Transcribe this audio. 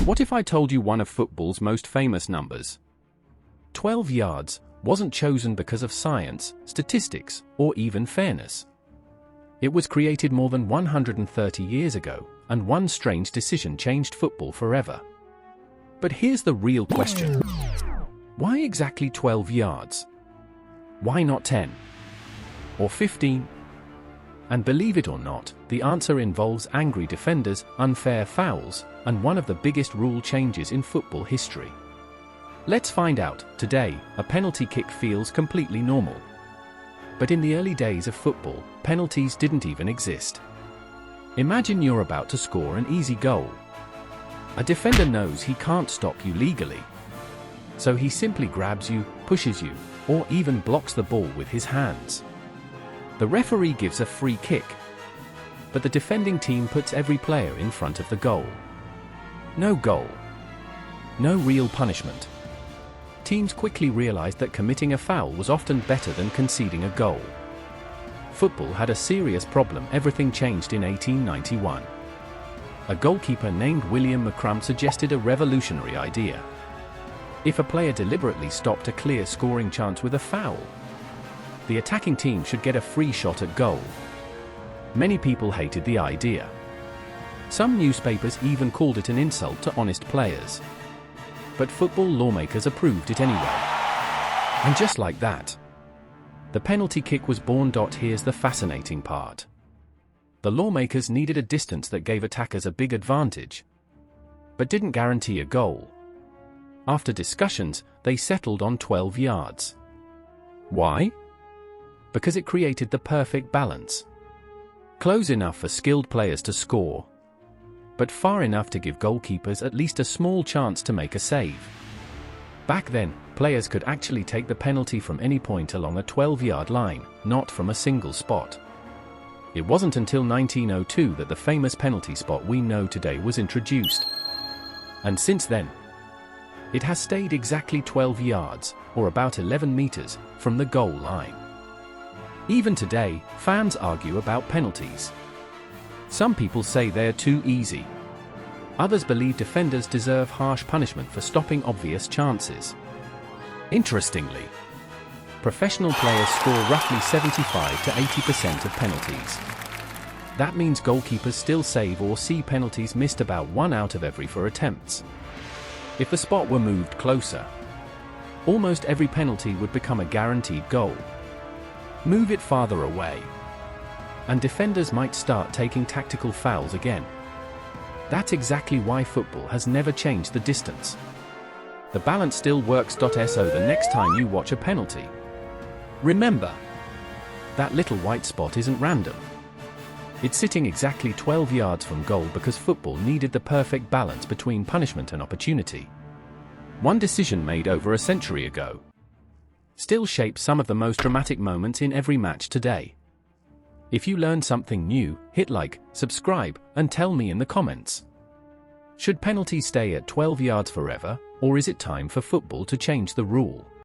What if I told you one of football's most famous numbers? 12 yards wasn't chosen because of science, statistics, or even fairness. It was created more than 130 years ago, and one strange decision changed football forever. But here's the real question. Why exactly 12 yards? Why not 10? Or 15? And believe it or not, the answer involves angry defenders, unfair fouls, and one of the biggest rule changes in football history. Let's find out. Today, a penalty kick feels completely normal. But in the early days of football, penalties didn't even exist. Imagine you're about to score an easy goal. A defender knows he can't stop you legally. So he simply grabs you, pushes you, or even blocks the ball with his hands. The referee gives a free kick, but the defending team puts every player in front of the goal. No goal. No real punishment. Teams quickly realized that committing a foul was often better than conceding a goal. Football had a serious problem. Everything changed in 1891. A goalkeeper named William McCrum suggested a revolutionary idea. If a player deliberately stopped a clear scoring chance with a foul, the attacking team should get a free shot at goal. Many people hated the idea. Some newspapers even called it an insult to honest players. But football lawmakers approved it anyway. And just like that, the penalty kick was born. Here's the fascinating part. The lawmakers needed a distance that gave attackers a big advantage, but didn't guarantee a goal. After discussions, they settled on 12 yards. Why? Because it created the perfect balance. Close enough for skilled players to score, but far enough to give goalkeepers at least a small chance to make a save. Back then, players could actually take the penalty from any point along a 12-yard line, not from a single spot. It wasn't until 1902 that the famous penalty spot we know today was introduced. And since then, it has stayed exactly 12 yards, or about 11 meters, from the goal line. Even today, fans argue about penalties. Some people say they're too easy. Others believe defenders deserve harsh punishment for stopping obvious chances. Interestingly, professional players score roughly 75 to 80% of penalties. That means goalkeepers still save or see penalties missed about 1 out of every 4 attempts. If the spot were moved closer, almost every penalty would become a guaranteed goal. Move it farther away, and defenders might start taking tactical fouls again. That's exactly why football has never changed the distance. The balance still works. So the next time you watch a penalty, remember, that little white spot isn't random. It's sitting exactly 12 yards from goal because football needed the perfect balance between punishment and opportunity. One decision made over a century ago still shapes some of the most dramatic moments in every match today. If you learned something new, hit like, subscribe, and tell me in the comments. Should penalties stay at 12 yards forever, or is it time for football to change the rule?